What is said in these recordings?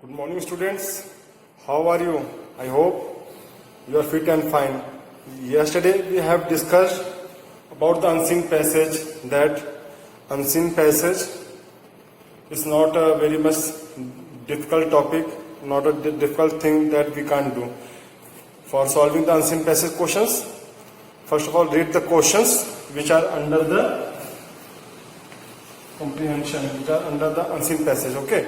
Good morning, students. How are you? I hope you are fit and fine. Yesterday we have discussed about the unseen passage. That unseen passage is not a very much difficult topic, not a difficult thing that we can't do. For solving the unseen passage questions, first of all, read the questions which are under the comprehension, which are under the unseen passage. Okay.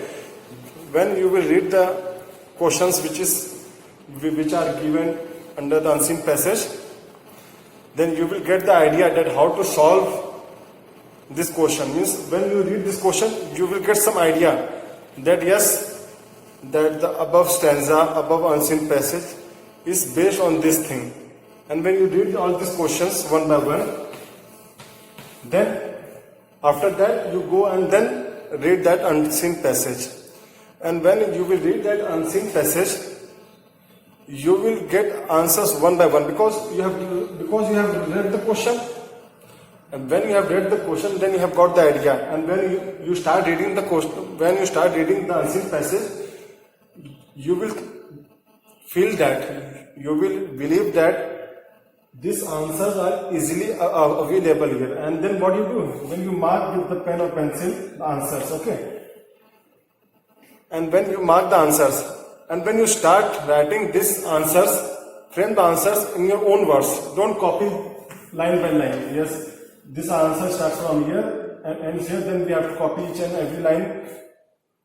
When you will read the questions which are given under the unseen passage, then you will get the idea that how to solve this question. Means when you read this question, you will get some idea that yes, that the above stanza, above unseen passage is based on this thing. And when you read all these questions one by one, then after that you go and then read that unseen passage. And when you will read that unseen passage, you will get answers one by one because you have read the question. And when you have read the question, then you have got the idea. And when you start reading the question, when you start reading the unseen passage, you will feel that, you will believe that these answers are easily available here. And then what you do? When you mark with the pen or pencil the answers, okay? And when you mark the answers, and when you start writing these answers, frame the answers in your own words. Don't copy line by line. Yes, this answer starts from here and ends here. Then we have to copy each and every line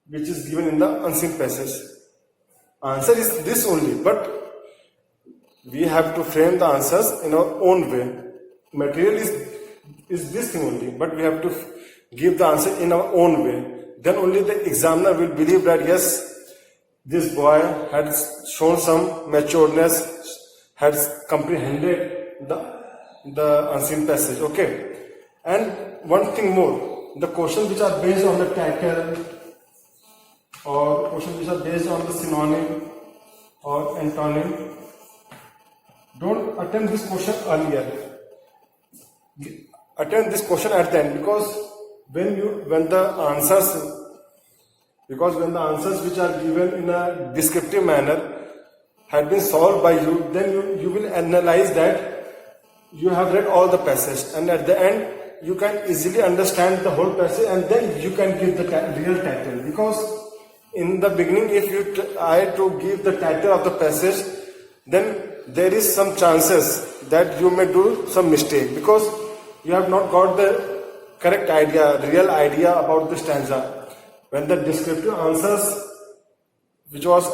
which is given in the unseen passage. Answer is this only, but we have to frame the answers in our own way. Material is this thing only, but we have to give the answer in our own way. Then only the examiner will believe that yes, this boy has shown some matureness, has comprehended the unseen passage. Okay. And one thing more, the questions which are based on the title or questions which are based on the synonym or antonym, don't attempt this question earlier. Attempt this question at the end, because when the answers which are given in a descriptive manner had been solved by you, then you will analyze that you have read all the passage, and at the end you can easily understand the whole passage, and then you can give the real title. Because in the beginning, if you try to give the title of the passage, then there is some chances that you may do some mistake because you have not got the correct idea, real idea about the stanza. When the descriptive answers which was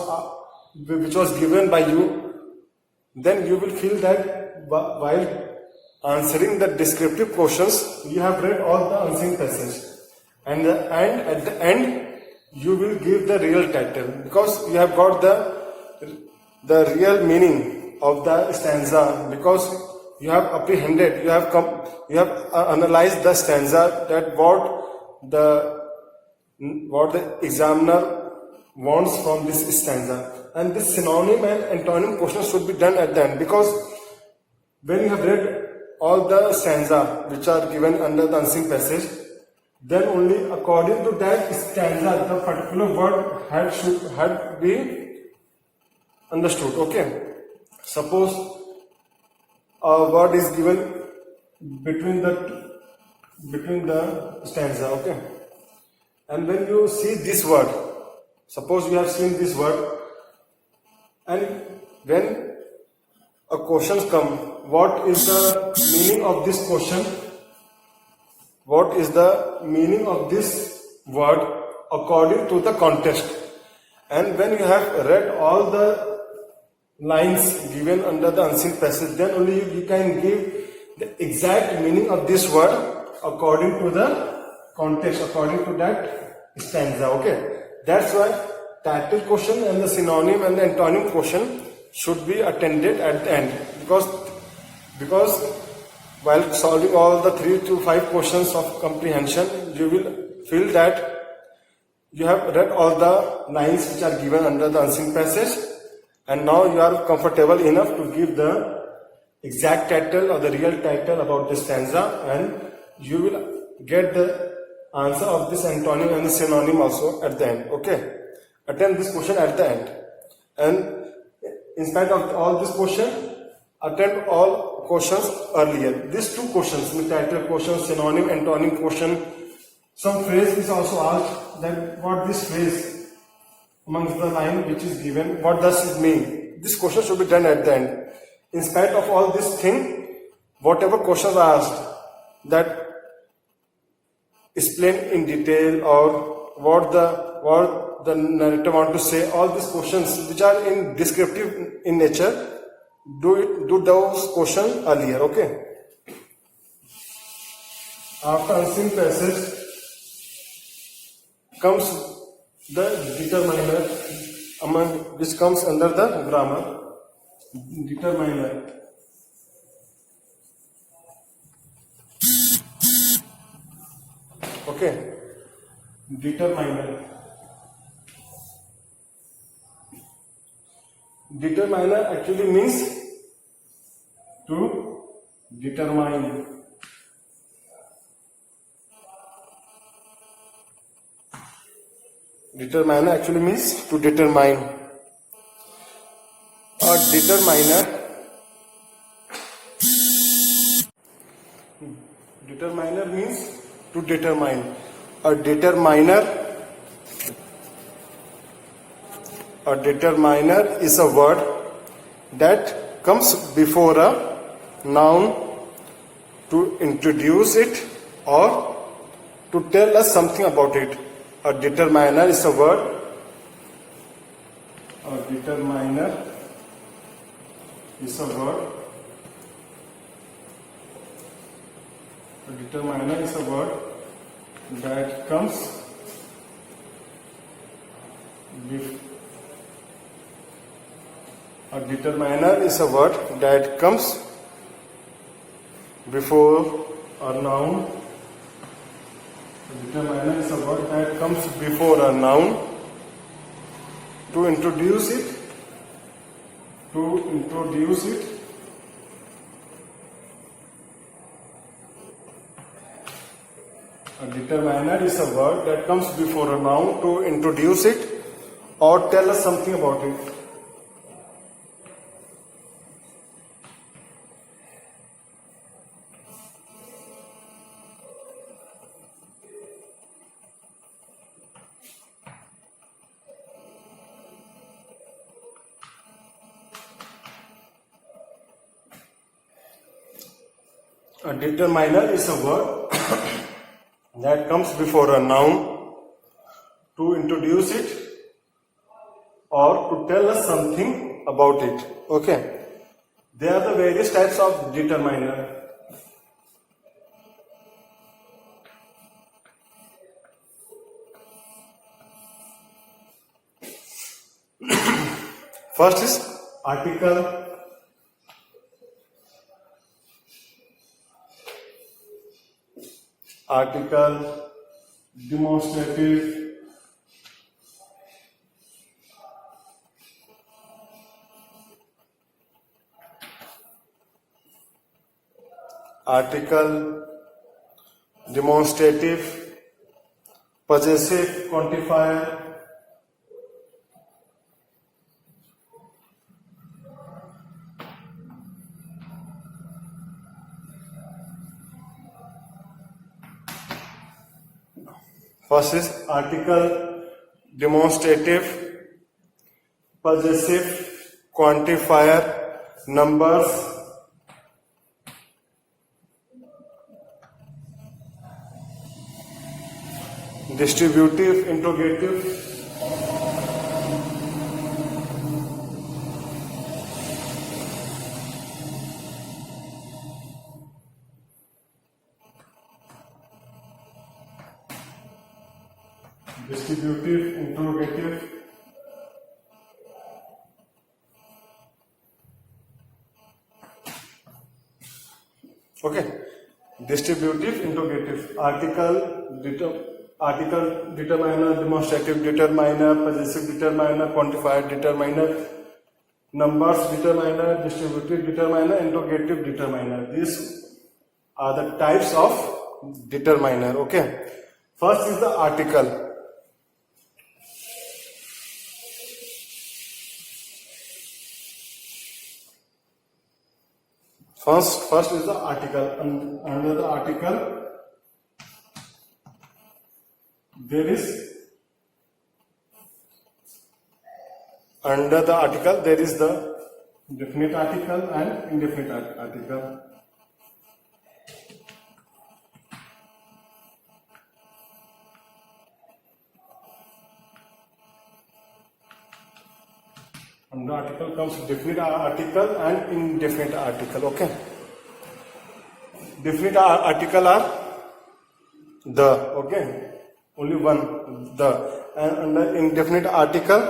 given by you, then you will feel that while answering the descriptive questions, you have read all the unseen passage, and at the end you will give the real title because you have got the real meaning of the stanza, because you have apprehended, you have analyzed the stanza, that what the examiner wants from this stanza. And this synonym and antonym questions should be done at the end, because when you have read all the stanza which are given under the unseen passage, then only according to that stanza the particular word had be understood. Okay. Suppose a word is given between the stanza, okay, and when you see this word, suppose you have seen this word, and when a question comes, what is the meaning of this question? What is the meaning of this word according to the context? And when you have read all the lines given under the unseen passage, then only you can give the exact meaning of this word according to the context, according to that stanza. Okay. That's why title question and the synonym and the antonym question should be attended at the end, because while solving all the 3 to 5 questions of comprehension, you will feel that you have read all the lines which are given under the unseen passage, and now you are comfortable enough to give the exact title or the real title about this stanza, and you will get the answer of this antonym and the synonym also at the end. Okay. attempt this question at the end. And in spite of all this question, attempt all questions earlier. These two questions, title question, synonym, antonym question. Some phrase is also asked that what this phrase amongst the line which is given, what does it mean? This question should be done at the end. In spite of all this thing, whatever questions are asked, that explain in detail or what the narrator want to say, all these questions which are in descriptive in nature, do those questions earlier, okay? After unseen passage comes the determiner, which comes under the grammar. Determiner. Okay. Determiner. Determiner actually means to determine. Determiner actually means to determine. A determiner means to determine. A determiner is a word that comes before a noun to introduce it or to tell us something about it. A determiner is a word. A determiner is a word. A determiner is a word that comes before. A determiner is a word that comes before a noun. A determiner is a word that comes before a noun to introduce it. A determiner is a word that comes before a noun to introduce it or tell us something about it. A determiner is a word that comes before a noun to introduce it or to tell us something about it. Okay. There are the various types of determiner. First is article. Article, demonstrative, possessive, quantifier, first is article, demonstrative, possessive, quantifier, numbers, distributive, interrogative, interrogative, okay. Distributive, interrogative, article, determiner, demonstrative determiner, possessive determiner, quantifier determiner, numbers determiner, distributive determiner, interrogative determiner. These are the types of determiner. Okay. First is the article. First is the article. Under the article, there is the definite article and indefinite article. Under article comes definite article and indefinite article. Okay. Definite article are the. Okay. Only one, the. And under indefinite article,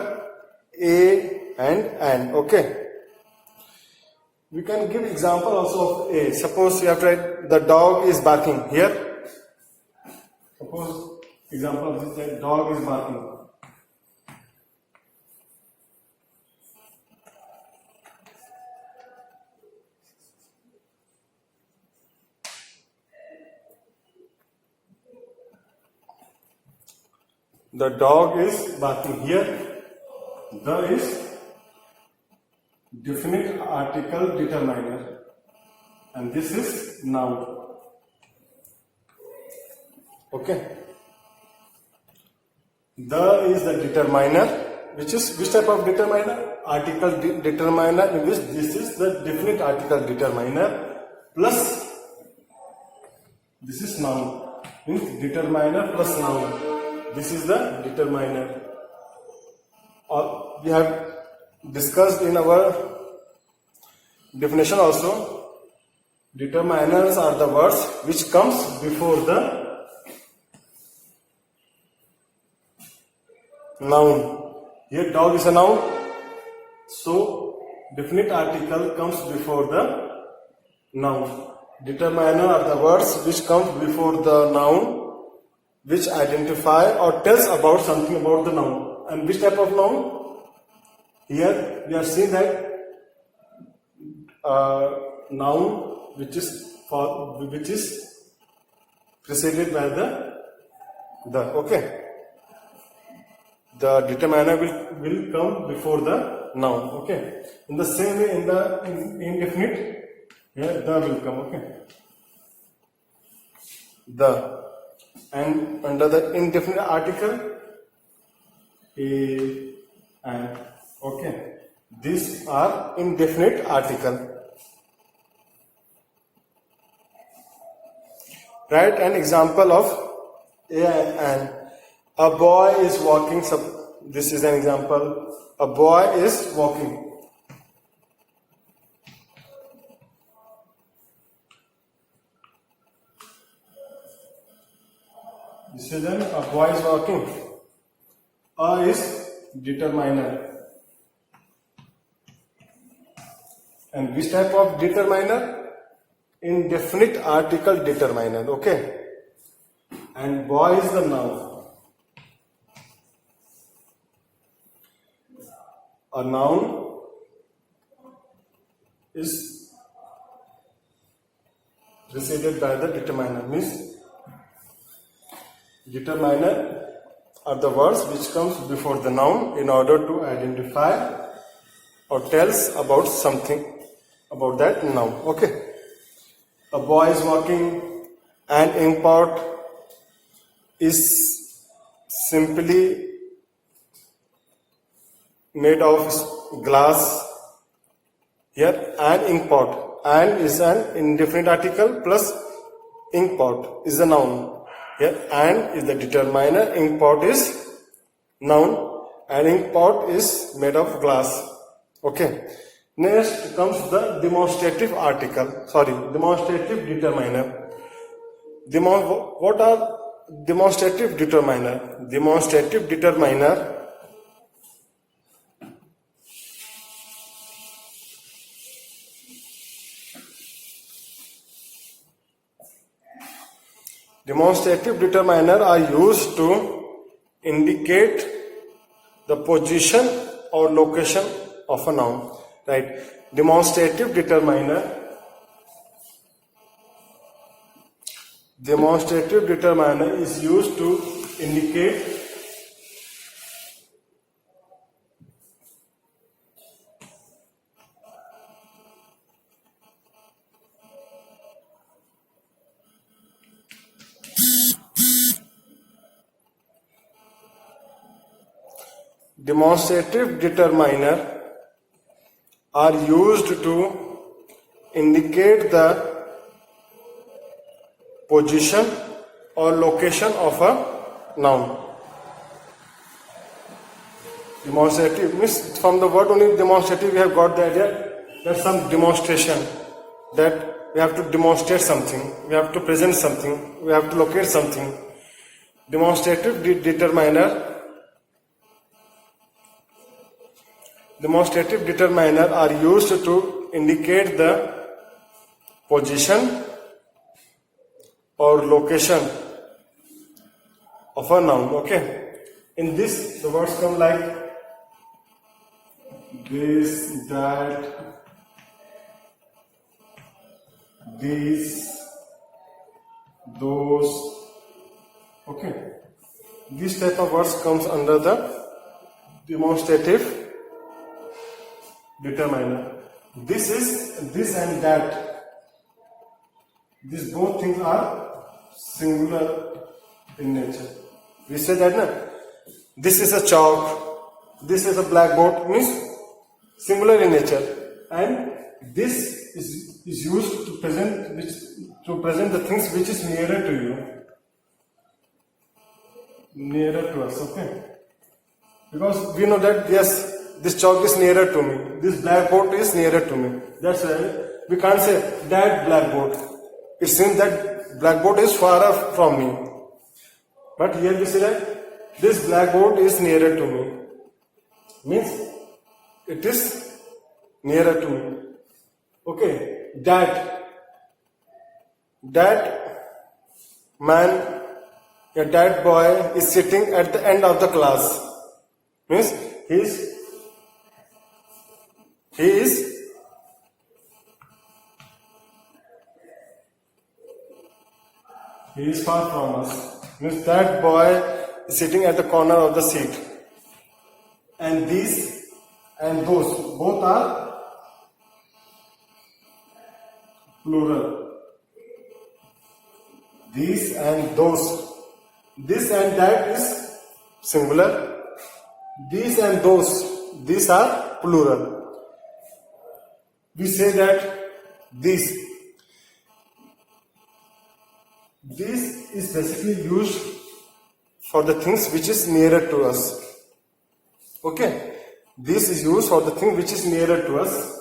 a and an. Okay. We can give example also of a. Suppose you have to write the dog is barking here. Suppose example of this, that dog is barking. The dog is barking here. The is definite article determiner, and this is noun. Okay. The is the determiner, which type of determiner? Article determiner, in which this is the definite article determiner plus this is noun. Means determiner plus noun. This is the determiner. We have discussed in our definition also. Determiners are the words which comes before the noun. Here dog is a noun, so definite article comes before the noun. Determiner are the words which comes before the noun, which identify or tells about something about the noun. And which type of noun? Here we are seeing that noun which is preceded by the. Okay. The determiner will come before the noun. Okay. In the same way, in the indefinite, here the will come. Okay. The. And under the indefinite article, a and. Okay. These are indefinite article. Write an example of a and an. A boy is walking. This is an example. A boy is walking. This is a boy is walking. A is determiner. And which type of determiner? Indefinite article determiner. Okay. And boy is the noun. A noun is preceded by the determiner. Means determiner are the words which comes before the noun in order to identify or tells about something about that noun. Okay. A boy is walking. An import is simply made of glass. Here an inkpot. An is an indefinite article plus inkpot is a noun. Here an is the determiner. Inkpot is noun. And inkpot is made of glass. Okay. Next comes the demonstrative article. Demonstrative determiner. What are demonstrative determiner? Demonstrative determiner are used to indicate the position or location of a noun. Right? Demonstrative determiner is used to indicate demonstrative determiner are used to indicate the position or location of a noun. Demonstrative means from the word only demonstrative we have got the idea that some demonstration, that we have to demonstrate something, we have to present something, we have to locate something. Demonstrative determiner are used to indicate the position or location of a noun. Okay, in this the words come like this, that, these, those. Okay, this type of words comes under the demonstrative determiner. This is this and that. These both things are singular in nature. We say that na, this is a chalk, this is a blackboard, means singular in nature, and this is used to present the things which is nearer to you, nearer to us. Okay, because we know that yes, this chalk is nearer to me, this blackboard is nearer to me. That's why we can't say that blackboard. It seems that blackboard is far off from me. But here we say that this blackboard is nearer to me. Means it is nearer to me. Okay, that man, that boy is sitting at the end of the class. Means he is far from us. Means that boy is sitting at the corner of the seat. And these and those both are plural. These and those. This and that is singular. These and those, these are plural. We say that this is basically used for the things which is nearer to us. Okay, this is used for the thing which is nearer to us,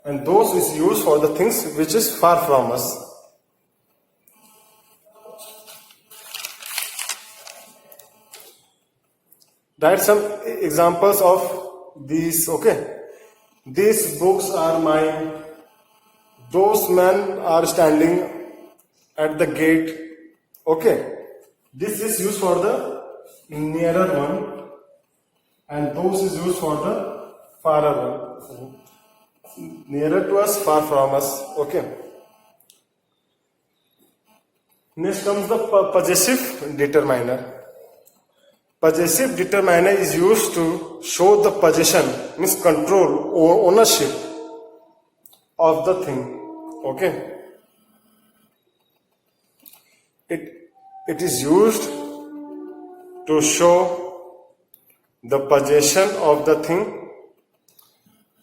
and those is used for the things which is far from us. Write some examples of these. Okay, these books are mine. Those men are standing at the gate. Okay, this is used for the nearer one, and those is used for the farer one. Nearer to us, far from us. Okay. Next comes the possessive determiner. Possessive determiner is used to show the possession, means control or ownership of the thing. Okay. It is used to show the possession of the thing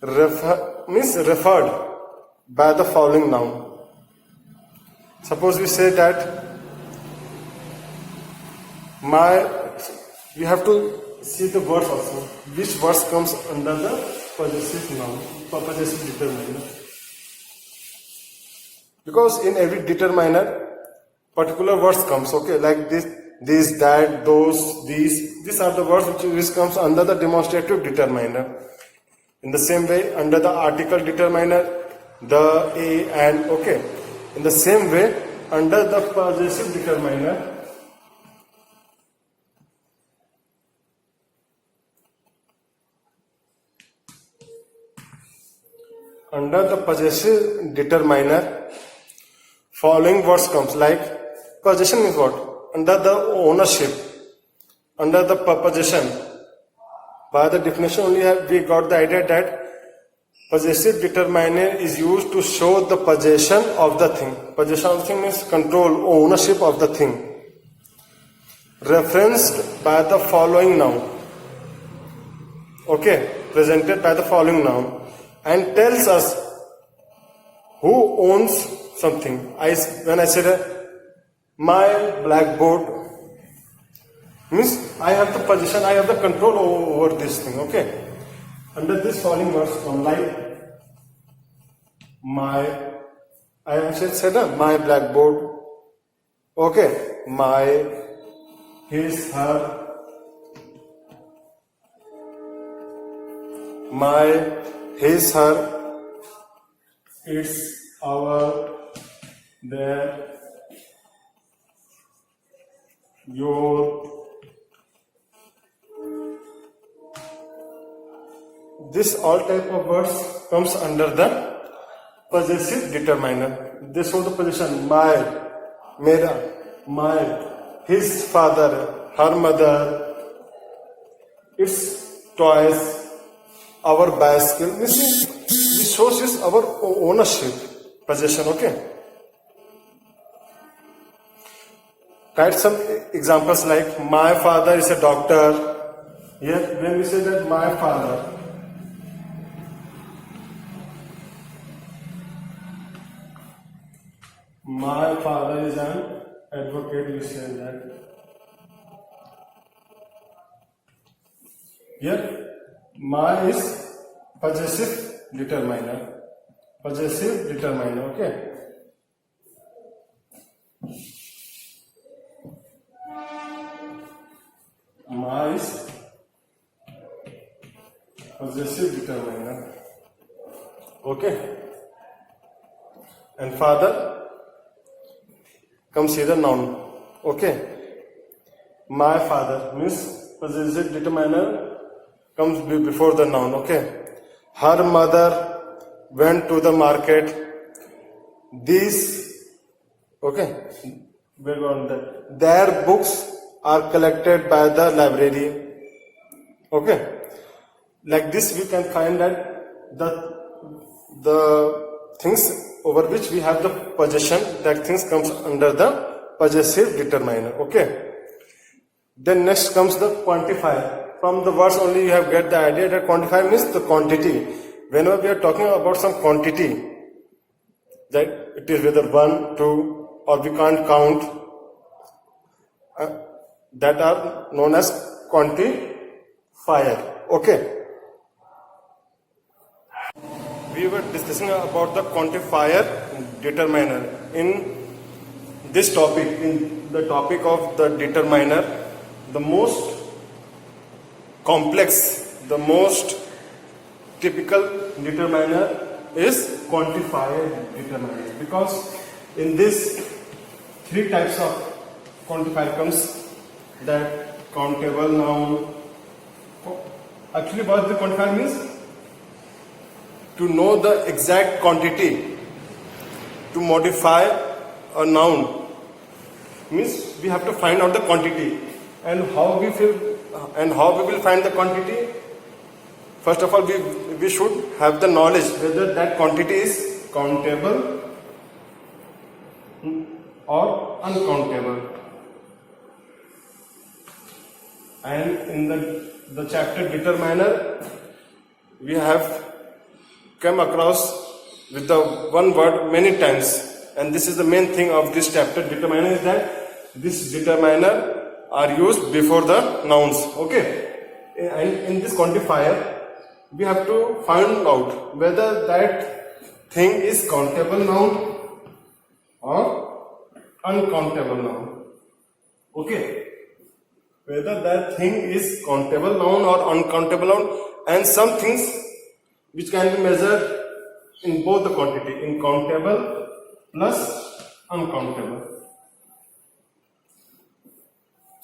referred by the following noun. Suppose we say that you have to see the words also. Which words comes under the possessive noun, possessive determiner? Because in every determiner, particular words comes. Okay, like this, that, those, these. These are the words which comes under the demonstrative determiner. In the same way, under the article determiner, the, a, and. Okay. In the same way, under the possessive determiner, following words comes, like possession is what? Under the ownership, under the possession. By the definition only we got the idea that possessive determiner is used to show the possession of the thing. Possession of the thing means control or ownership of the thing. Referenced by the following noun. okay, presented by the following noun, and tells us who owns something. When I said my blackboard, means I have the possession, I have the control over this thing, okay. Under this following words from like I have said my blackboard, okay, my, his, her, my, his, her, it's, our, their, your. This all type of words comes under the possessive determiner. They show the position my, mera, my, his father, her mother, its toys, our bicycle. This shows is our ownership, possession, okay. Write some examples like my father is a doctor. Here, when we say that my father, my father is an advocate, we say that. Here, my is possessive determiner. Possessive determiner, okay. My is possessive determiner, okay. And father comes here the noun, okay. My father means possessive determiner comes before the noun, okay. Her mother went to the market. These, okay, we're going there. Their books are collected by the library, okay. Like this we can find that the things over which we have the possession, that things comes under the possessive determiner, okay. Then next comes the quantifier. From the words only you have get the idea that quantifier means the quantity. Whenever we are talking about some quantity, that it is whether 1, 2, or we can't count, that are known as quantifier, okay. We were discussing about the quantifier determiner in this topic, in the topic of the determiner. The most complex, the most typical determiner is quantifier determiner, because in this 3 types of quantifier comes, that countable noun. Actually what the quantifier means, to know the exact quantity, to modify a noun, means we have to find out the quantity. And how we will find the quantity? First of all, we should have the knowledge whether that quantity is countable or uncountable. And in the chapter determiner, we have come across with the one word many times, and this is the main thing of this chapter determiner, is that this determiner are used before the nouns, okay. And in this quantifier we have to find out whether that thing is countable noun or uncountable noun, okay. Whether that thing is countable noun or uncountable noun, and some things which can be measured in both the quantity, in countable plus uncountable.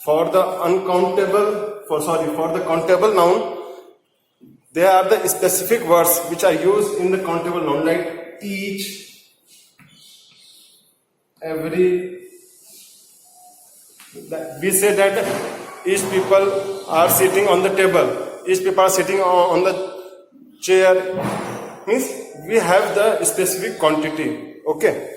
For the countable noun, there are the specific words which are used in the countable noun, like each, every. We say that each people are sitting on the table, each people are sitting on the chair, means we have the specific quantity, okay.